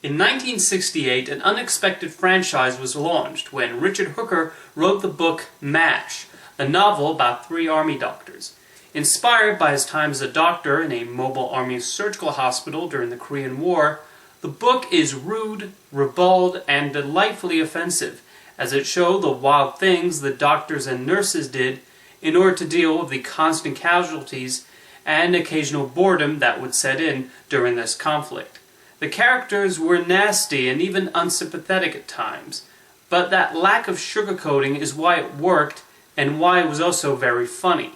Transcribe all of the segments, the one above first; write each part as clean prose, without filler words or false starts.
In 1968, an unexpected franchise was launched when Richard Hooker wrote the book MASH, a novel about three army doctors. Inspired by his time as a doctor in a mobile army surgical hospital during the Korean War, the book is rude, ribald, and delightfully offensive, as it showed the wild things the doctors and nurses did in order to deal with the constant casualties and occasional boredom that would set in during this conflict. The characters were nasty and even unsympathetic at times, but that lack of sugarcoating is why it worked and why it was also very funny.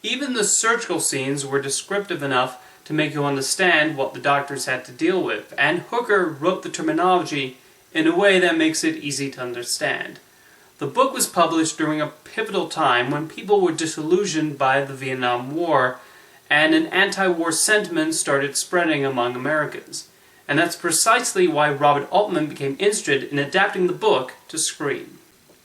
Even the surgical scenes were descriptive enough to make you understand what the doctors had to deal with, and Hooker wrote the terminology in a way that makes it easy to understand. The book was published during a pivotal time when people were disillusioned by the Vietnam War, and an anti-war sentiment started spreading among Americans. And that's precisely why Robert Altman became interested in adapting the book to screen.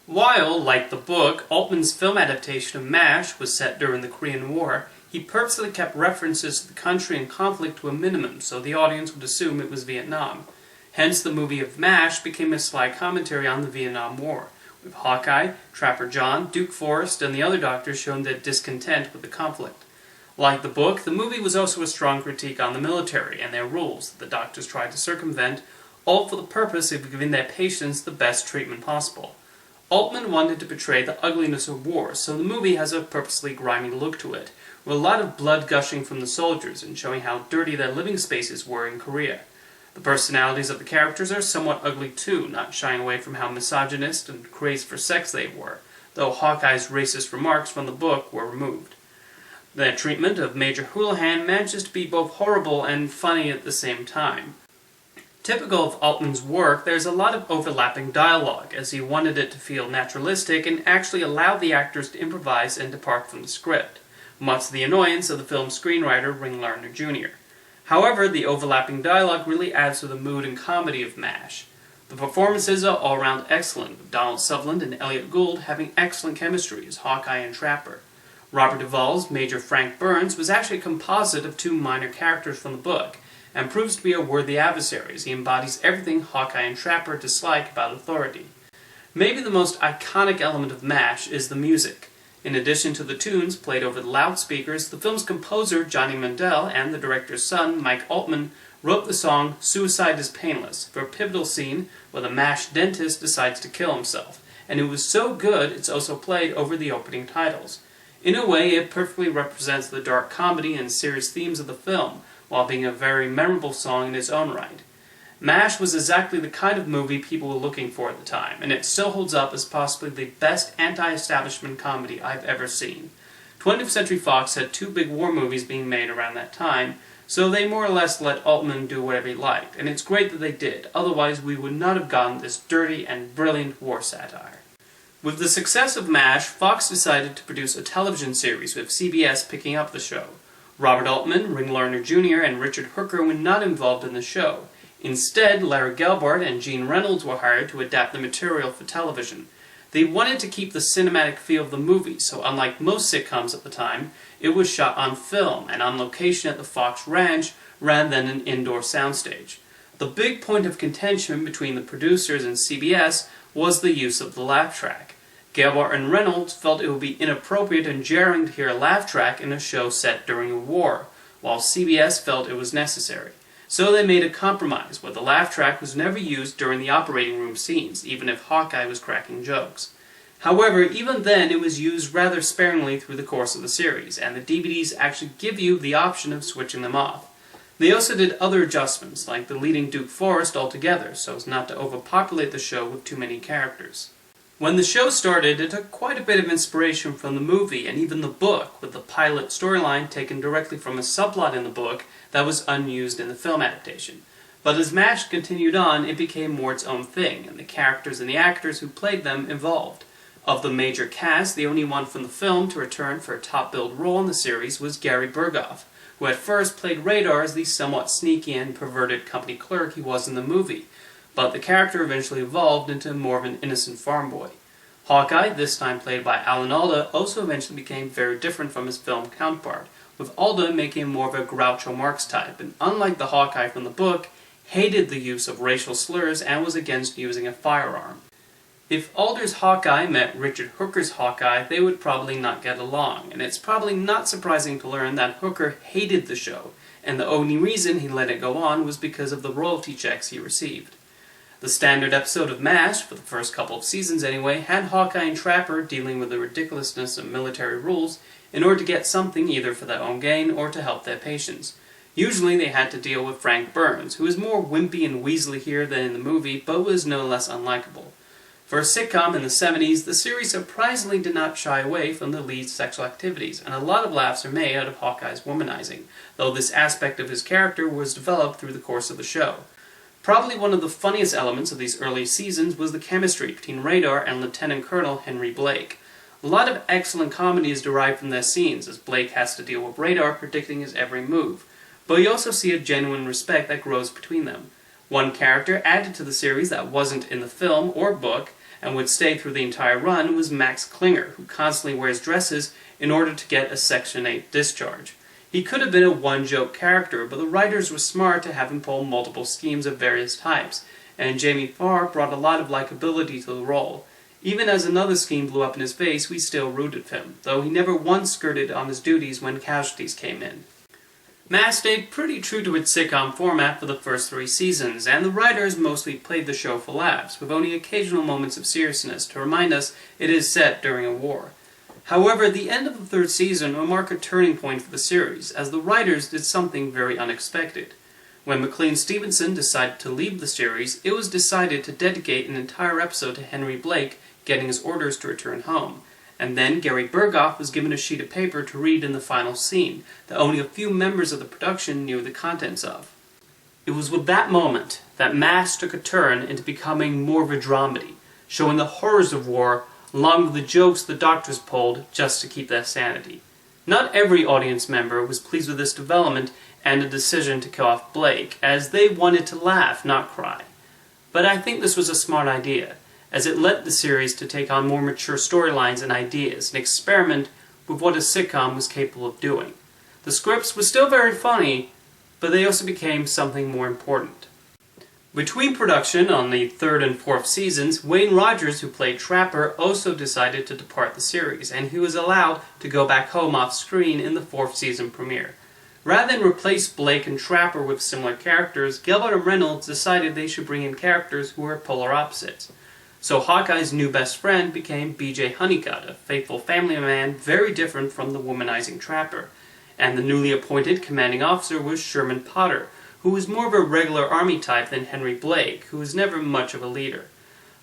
While, like the book, Altman's film adaptation of MASH was set during the Korean War, he purposely kept references to the country and conflict to a minimum so the audience would assume it was Vietnam. Hence, the movie of MASH became a sly commentary on the Vietnam War, with Hawkeye, Trapper John, Duke Forrest, and the other doctors showing their discontent with the conflict. Like the book, the movie was also a strong critique on the military and their rules that the doctors tried to circumvent, all for the purpose of giving their patients the best treatment possible. Altman wanted to portray the ugliness of war, so the movie has a purposely grimy look to it, with a lot of blood gushing from the soldiers and showing how dirty their living spaces were in Korea. The personalities of the characters are somewhat ugly too, not shying away from how misogynist and crazed for sex they were, though Hawkeye's racist remarks from the book were removed. Their treatment of Major Houlihan manages to be both horrible and funny at the same time. Typical of Altman's work, there's a lot of overlapping dialogue, as he wanted it to feel naturalistic and actually allow the actors to improvise and depart from the script, much to the annoyance of the film's screenwriter Ring Lardner Jr. However, the overlapping dialogue really adds to the mood and comedy of MASH. The performances are all around excellent, with Donald Sutherland and Elliot Gould having excellent chemistry as Hawkeye and Trapper. Robert Duvall's Major Frank Burns was actually a composite of two minor characters from the book, and proves to be a worthy adversary as he embodies everything Hawkeye and Trapper dislike about authority. Maybe the most iconic element of MASH is the music. In addition to the tunes played over the loudspeakers, the film's composer Johnny Mandel and the director's son Mike Altman wrote the song "Suicide is Painless" for a pivotal scene where the MASH dentist decides to kill himself, and it was so good it's also played over the opening titles. In a way, it perfectly represents the dark comedy and serious themes of the film, while being a very memorable song in its own right. MASH was exactly the kind of movie people were looking for at the time, and it still holds up as possibly the best anti-establishment comedy I've ever seen. 20th Century Fox had two big war movies being made around that time, so they more or less let Altman do whatever he liked, and it's great that they did, otherwise we would not have gotten this dirty and brilliant war satire. With the success of MASH, Fox decided to produce a television series with CBS picking up the show. Robert Altman, Ring Lardner Jr., and Richard Hooker were not involved in the show. Instead, Larry Gelbart and Gene Reynolds were hired to adapt the material for television. They wanted to keep the cinematic feel of the movie, so unlike most sitcoms at the time, it was shot on film and on location at the Fox Ranch rather than an indoor soundstage. The big point of contention between the producers and CBS was the use of the laugh track. Gelbart and Reynolds felt it would be inappropriate and jarring to hear a laugh track in a show set during a war, while CBS felt it was necessary. So they made a compromise, where the laugh track was never used during the operating room scenes, even if Hawkeye was cracking jokes. However, even then it was used rather sparingly through the course of the series, and the DVDs actually give you the option of switching them off. They also did other adjustments, like deleting Duke Forrest altogether, so as not to overpopulate the show with too many characters. When the show started, it took quite a bit of inspiration from the movie and even the book, with the pilot storyline taken directly from a subplot in the book that was unused in the film adaptation. But as MASH continued on, it became more its own thing, and the characters and the actors who played them evolved. Of the major cast, the only one from the film to return for a top-billed role in the series was Gary Burghoff, who at first played Radar as the somewhat sneaky and perverted company clerk he was in the movie, but the character eventually evolved into more of an innocent farm boy. Hawkeye, this time played by Alan Alda, also eventually became very different from his film counterpart, with Alda making him more of a Groucho Marx type, and unlike the Hawkeye from the book, hated the use of racial slurs and was against using a firearm. If Alder's Hawkeye met Richard Hooker's Hawkeye, they would probably not get along, and it's probably not surprising to learn that Hooker hated the show, and the only reason he let it go on was because of the royalty checks he received. The standard episode of MASH, for the first couple of seasons anyway, had Hawkeye and Trapper dealing with the ridiculousness of military rules in order to get something either for their own gain or to help their patients. Usually they had to deal with Frank Burns, who is more wimpy and weaselly here than in the movie, but was no less unlikable. For a sitcom in the 70s, the series surprisingly did not shy away from the lead's sexual activities, and a lot of laughs are made out of Hawkeye's womanizing, though this aspect of his character was developed through the course of the show. Probably one of the funniest elements of these early seasons was the chemistry between Radar and Lieutenant Colonel Henry Blake. A lot of excellent comedy is derived from their scenes, as Blake has to deal with Radar predicting his every move, but you also see a genuine respect that grows between them. One character added to the series that wasn't in the film or book, and would stay through the entire run, was Max Klinger, who constantly wears dresses in order to get a Section 8 discharge. He could have been a one-joke character, but the writers were smart to have him pull multiple schemes of various types, and Jamie Farr brought a lot of likability to the role. Even as another scheme blew up in his face, we still rooted for him, though he never once skirted on his duties when casualties came in. MASH stayed pretty true to its sitcom format for the first 3 seasons, and the writers mostly played the show for laughs, with only occasional moments of seriousness to remind us it is set during a war. However, the end of the 3rd season will mark a turning point for the series, as the writers did something very unexpected. When McLean Stevenson decided to leave the series, it was decided to dedicate an entire episode to Henry Blake getting his orders to return home. And then Gary Berghoff was given a sheet of paper to read in the final scene, that only a few members of the production knew the contents of. It was with that moment that MASH took a turn into becoming more of a dramedy, showing the horrors of war, along with the jokes the doctors pulled just to keep their sanity. Not every audience member was pleased with this development and the decision to kill off Blake, as they wanted to laugh, not cry. But I think this was a smart idea, as it led the series to take on more mature storylines and ideas, and experiment with what a sitcom was capable of doing. The scripts were still very funny, but they also became something more important. Between production on the 3rd and 4th seasons, Wayne Rogers, who played Trapper, also decided to depart the series, and he was allowed to go back home off screen in the 4th season premiere. Rather than replace Blake and Trapper with similar characters, Gilbert and Reynolds decided they should bring in characters who were polar opposites. So Hawkeye's new best friend became B.J. Honeycutt, a faithful family man very different from the womanizing Trapper. And the newly appointed commanding officer was Sherman Potter, who was more of a regular army type than Henry Blake, who was never much of a leader.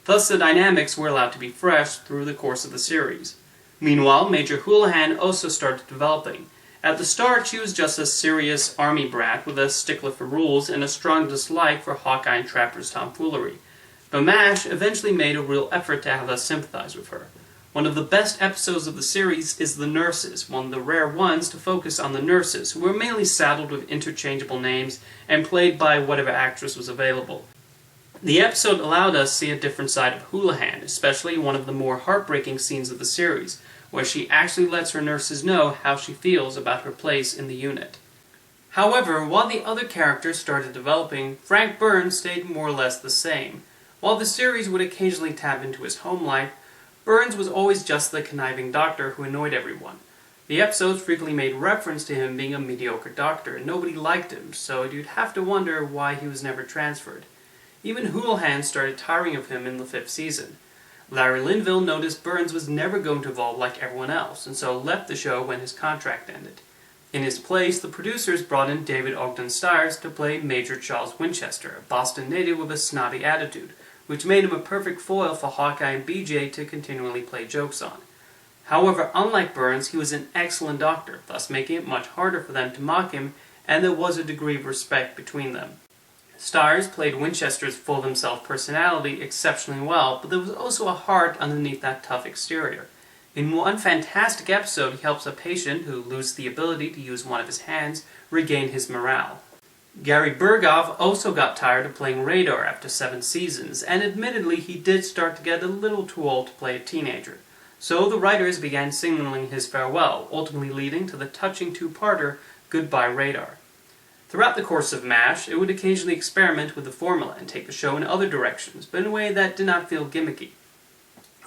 Thus the dynamics were allowed to be fresh through the course of the series. Meanwhile, Major Houlihan also started developing. At the start, she was just a serious army brat with a stickler for rules and a strong dislike for Hawkeye and Trapper's tomfoolery. But MASH eventually made a real effort to have us sympathize with her. One of the best episodes of the series is The Nurses, one of the rare ones to focus on the nurses, who were mainly saddled with interchangeable names and played by whatever actress was available. The episode allowed us to see a different side of Houlihan, especially one of the more heartbreaking scenes of the series, where she actually lets her nurses know how she feels about her place in the unit. However, while the other characters started developing, Frank Burns stayed more or less the same. While the series would occasionally tap into his home life, Burns was always just the conniving doctor who annoyed everyone. The episodes frequently made reference to him being a mediocre doctor, and nobody liked him, so you'd have to wonder why he was never transferred. Even Houlihan started tiring of him in the 5th season. Larry Linville noticed Burns was never going to evolve like everyone else, and so left the show when his contract ended. In his place, the producers brought in David Ogden Stiers to play Major Charles Winchester, a Boston native with a snobby attitude, which made him a perfect foil for Hawkeye and BJ to continually play jokes on. However, unlike Burns, he was an excellent doctor, thus making it much harder for them to mock him, and there was a degree of respect between them. Stiers played Winchester's full-of-himself personality exceptionally well, but there was also a heart underneath that tough exterior. In one fantastic episode, he helps a patient who loses the ability to use one of his hands regain his morale. Gary Berghoff also got tired of playing Radar after 7 seasons, and admittedly he did start to get a little too old to play a teenager. So the writers began signaling his farewell, ultimately leading to the touching 2-parter Goodbye Radar. Throughout the course of MASH, it would occasionally experiment with the formula and take the show in other directions, but in a way that did not feel gimmicky.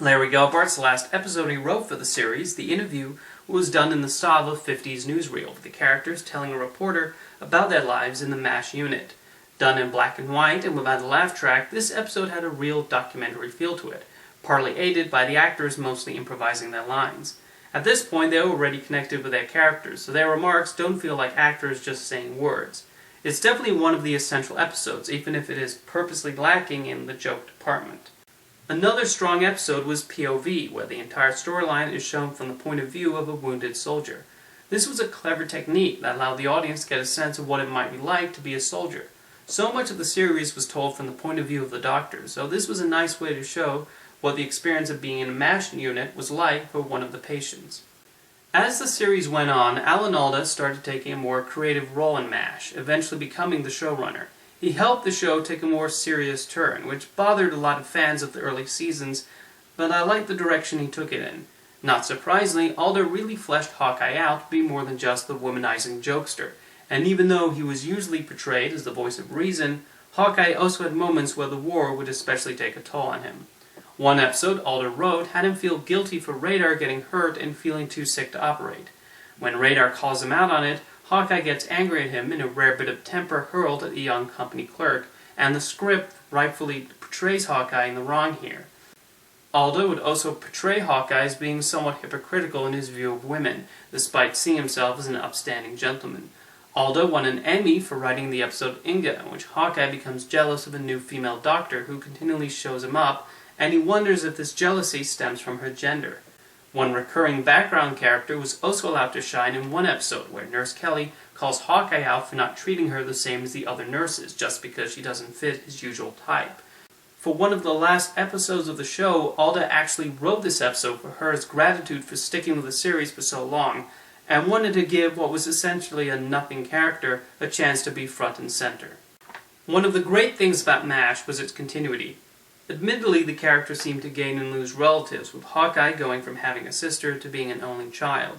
Larry Gelbart's last episode he wrote for the series, The Interview, was done in the style of 50s newsreel, with the characters telling a reporter about their lives in the MASH unit. Done in black and white and without a laugh track, this episode had a real documentary feel to it, partly aided by the actors mostly improvising their lines. At this point, they were already connected with their characters, so their remarks don't feel like actors just saying words. It's definitely one of the essential episodes, even if it is purposely lacking in the joke department. Another strong episode was POV, where the entire storyline is shown from the point of view of a wounded soldier. This was a clever technique that allowed the audience to get a sense of what it might be like to be a soldier. So much of the series was told from the point of view of the doctors, so this was a nice way to show what the experience of being in a MASH unit was like for one of the patients. As the series went on, Alan Alda started taking a more creative role in MASH, eventually becoming the showrunner. He helped the show take a more serious turn, which bothered a lot of fans of the early seasons, but I liked the direction he took it in. Not surprisingly, Alda really fleshed Hawkeye out to be more than just the womanizing jokester, and even though he was usually portrayed as the voice of reason, Hawkeye also had moments where the war would especially take a toll on him. One episode Alda wrote had him feel guilty for Radar getting hurt and feeling too sick to operate. When Radar calls him out on it, Hawkeye gets angry at him in a rare bit of temper hurled at a young company clerk, and the script rightfully portrays Hawkeye in the wrong here. Alda would also portray Hawkeye as being somewhat hypocritical in his view of women, despite seeing himself as an upstanding gentleman. Alda won an Emmy for writing the episode Inga, in which Hawkeye becomes jealous of a new female doctor who continually shows him up, and he wonders if this jealousy stems from her gender. One recurring background character was also allowed to shine in one episode, where Nurse Kelly calls Hawkeye out for not treating her the same as the other nurses, just because she doesn't fit his usual type. For one of the last episodes of the show, Alda actually wrote this episode for her as gratitude for sticking with the series for so long, and wanted to give what was essentially a nothing character a chance to be front and center. One of the great things about MASH was its continuity. Admittedly, the characters seemed to gain and lose relatives, with Hawkeye going from having a sister to being an only child.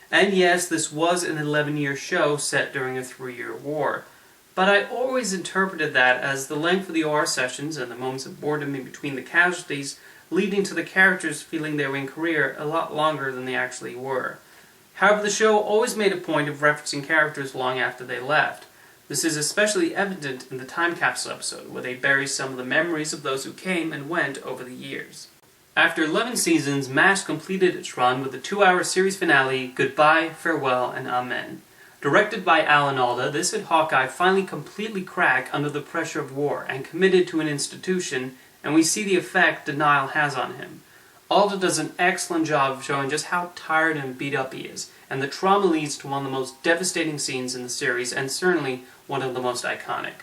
And yes, this was an 11-year show set during a 3-year war, but I always interpreted that as the length of the OR sessions and the moments of boredom in between the casualties leading to the characters feeling they were in career a lot longer than they actually were. However, the show always made a point of referencing characters long after they left. This is especially evident in the time capsule episode, where they bury some of the memories of those who came and went over the years. After 11 seasons, MASH completed its run with the 2-hour series finale, Goodbye, Farewell, and Amen. Directed by Alan Alda, this had Hawkeye finally completely crack under the pressure of war and committed to an institution, and we see the effect denial has on him. Alda does an excellent job of showing just how tired and beat up he is, and the trauma leads to one of the most devastating scenes in the series, and certainly one of the most iconic.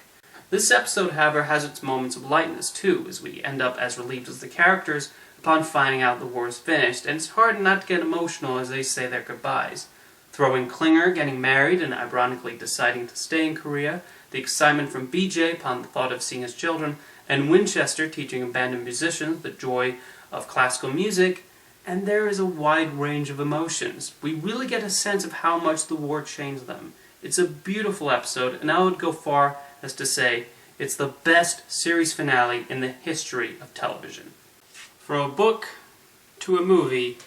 This episode, however, has its moments of lightness too, as we end up as relieved as the characters upon finding out the war is finished, and it's hard not to get emotional as they say their goodbyes. Throw in Klinger getting married and ironically deciding to stay in Korea, the excitement from BJ upon the thought of seeing his children, and Winchester teaching abandoned musicians the joy of classical music, and there is a wide range of emotions. We really get a sense of how much the war changed them. It's a beautiful episode, and I would go far as to say it's the best series finale in the history of television. From a book, to a movie,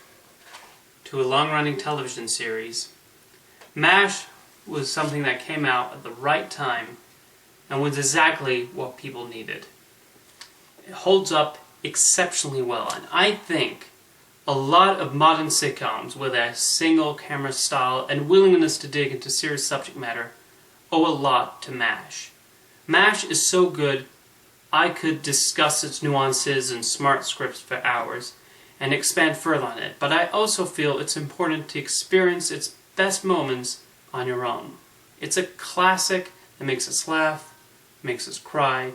to a long-running television series, MASH was something that came out at the right time and was exactly what people needed. It holds up exceptionally well, and I think a lot of modern sitcoms with their single camera style and willingness to dig into serious subject matter owe a lot to MASH. MASH is so good, I could discuss its nuances and smart scripts for hours and expand further on it, but I also feel it's important to experience its best moments on your own. It's a classic that makes us laugh, makes us cry,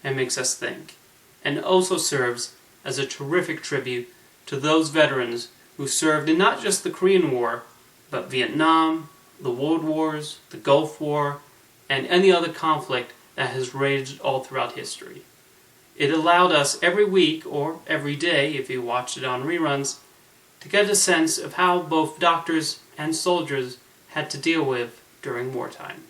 and makes us think, and also serves as a terrific tribute to those veterans who served in not just the Korean War, but Vietnam, the World Wars, the Gulf War, and any other conflict that has raged all throughout history. It allowed us every week, or every day if you watched it on reruns, to get a sense of how both doctors and soldiers had to deal with during wartime.